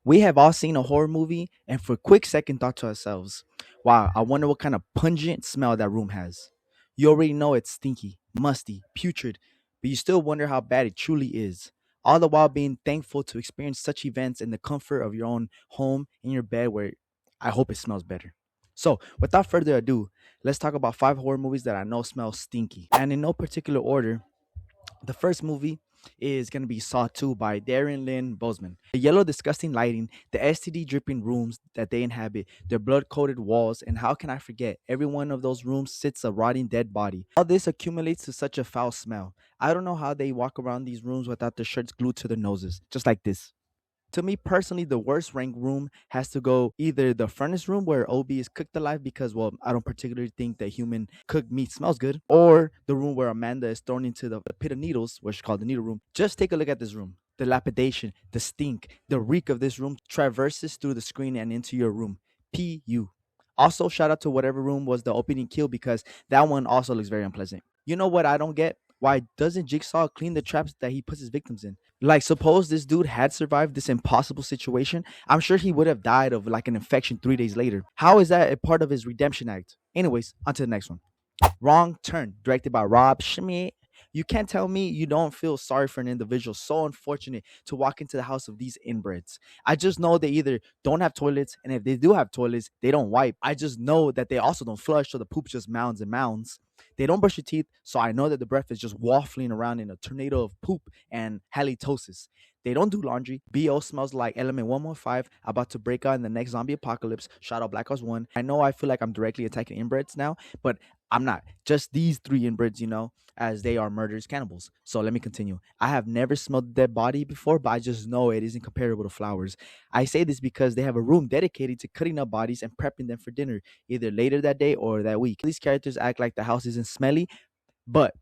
We have all seen a horror movie and for a quick second thought to ourselves, wow, I wonder what kind of pungent smell that room has. You already know it's stinky, musty, putrid, but you still wonder how bad it truly is. All the while being thankful to experience such events in the comfort of your own home in your bed where I hope it smells better. So, without further ado, let's talk about 5 horror movies that I know smell stinky. And in no particular order, the first movie is going to be Saw 2 by Darren Lynn Boseman. The yellow, disgusting lighting, the STD dripping rooms that they inhabit, their blood coated walls, and how can I forget, every one of those rooms sits a rotting dead body. All this accumulates to such a foul smell. I don't know how they walk around these rooms without their shirts glued to their noses, just like this. To me personally, the worst ranked room has to go either the furnace room where Obi is cooked alive because, well, I don't particularly think that human cooked meat smells good, or the room where Amanda is thrown into the pit of needles, which is called the needle room. Just take a look at this room. The lapidation, the stink, the reek of this room traverses through the screen and into your room. P.U. Also, shout out to whatever room was the opening kill because that one also looks very unpleasant. You know what I don't get? Why doesn't Jigsaw clean the traps that he puts his victims in? Like, suppose this dude had survived this impossible situation, I'm sure he would have died of like an infection 3 days later. How is that a part of his redemption act? Anyways, on to the next one. Wrong Turn, directed by Rob Schmidt. You can't tell me you don't feel sorry for an individual so unfortunate to walk into the house of these inbreds. I just know they either don't have toilets, and if they do have toilets, they don't wipe. I just know that they also don't flush, so the poop just mounds and mounds. They don't brush their teeth, so I know that the breath is just waffling around in a tornado of poop and halitosis. They don't do laundry. BO smells like Element 115 about to break out in the next zombie apocalypse. Shout out Black Ops 1. I know I feel like I'm directly attacking inbreds now, but I'm not. Just these 3 inbreds, as they are murderers, cannibals. So let me continue. I have never smelled a dead body before, but I just know it isn't comparable to flowers. I say this because they have a room dedicated to cutting up bodies and prepping them for dinner, either later that day or that week. These characters act like the house isn't smelly, but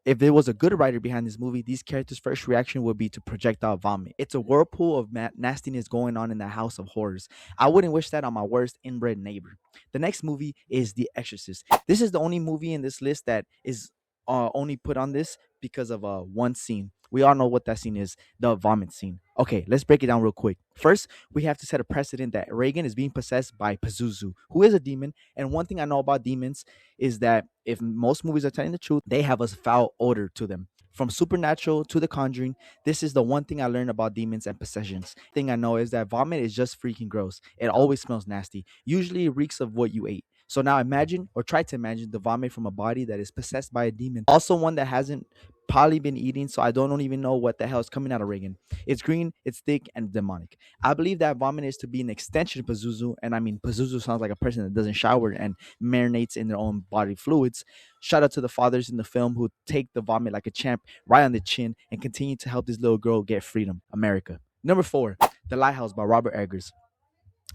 if there was a good writer behind this movie, these characters' first reaction would be to projectile vomit. It's a whirlpool of nastiness going on in the house of horrors. I wouldn't wish that on my worst inbred neighbor. The next movie is The Exorcist. This is the only movie in this list that is only put on this because of one scene. We all know what that scene is, the vomit scene. Okay, let's break it down real quick. First, we have to set a precedent that Reagan is being possessed by Pazuzu, who is a demon. And one thing I know about demons is that if most movies are telling the truth, they have a foul odor to them. From Supernatural to The Conjuring, this is the one thing I learned about demons and possessions. Thing I know is that vomit is just freaking gross. It always smells nasty. Usually it reeks of what you ate. So now imagine or try to imagine the vomit from a body that is possessed by a demon. Also one that hasn't probably been eating, so I don't even know what the hell is coming out of Reagan. It's green, it's thick, and demonic. I believe that vomit is to be an extension of Pazuzu, and I mean Pazuzu sounds like a person that doesn't shower and marinates in their own body fluids. Shout out to the fathers in the film who take the vomit like a champ right on the chin and continue to help this little girl get freedom. America. Number 4, The Lighthouse by Robert Eggers.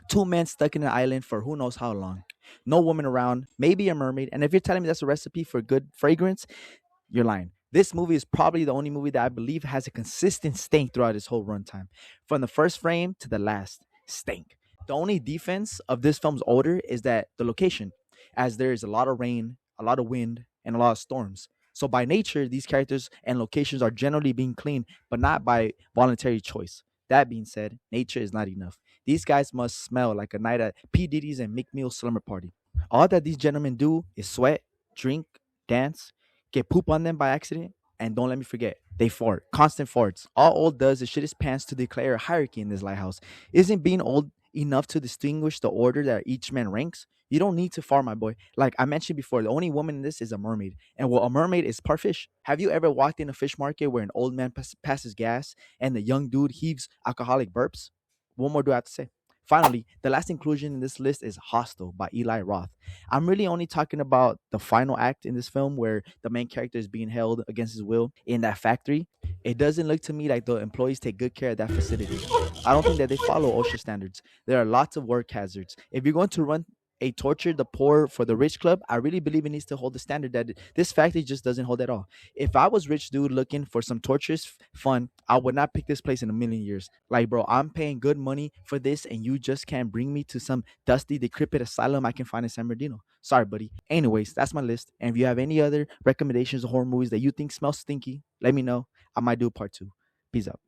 2 men stuck in an island for who knows how long. No woman around, maybe a mermaid. And if you're telling me that's a recipe for good fragrance, you're lying. This movie is probably the only movie that I believe has a consistent stink throughout its whole runtime. From the first frame to the last, stink. The only defense of this film's odor is that the location, as there is a lot of rain, a lot of wind, and a lot of storms. So by nature, these characters and locations are generally being cleaned, but not by voluntary choice. That being said, nature is not enough. These guys must smell like a night at P. Diddy's and Mick Mill's slumber party. All that these gentlemen do is sweat, drink, dance, get poop on them by accident, and don't let me forget, they fart. Constant farts. All old does is shit his pants to declare a hierarchy in this lighthouse. Isn't being old enough to distinguish the order that each man ranks? You don't need to fart, my boy. Like I mentioned before, the only woman in this is a mermaid. And well, a mermaid is part fish. Have you ever walked in a fish market where an old man passes gas and the young dude heaves alcoholic burps? What more do I have to say? Finally, the last inclusion in this list is Hostel by Eli Roth. I'm really only talking about the final act in this film where the main character is being held against his will in that factory. It doesn't look to me like the employees take good care of that facility. I don't think that they follow OSHA standards. There are lots of work hazards. If you're going to run a torture the poor for the rich club, I really believe it needs to hold the standard that this factory just doesn't hold at all. If I was rich dude looking for some torturous fun, I would not pick this place in a million years. Like, bro, I'm paying good money for this, and you just can't bring me to some dusty, decrepit asylum I can find in San Bernardino. Sorry, buddy. Anyways, that's my list. And if you have any other recommendations of horror movies that you think smell stinky, let me know. I might do a part 2. Peace out.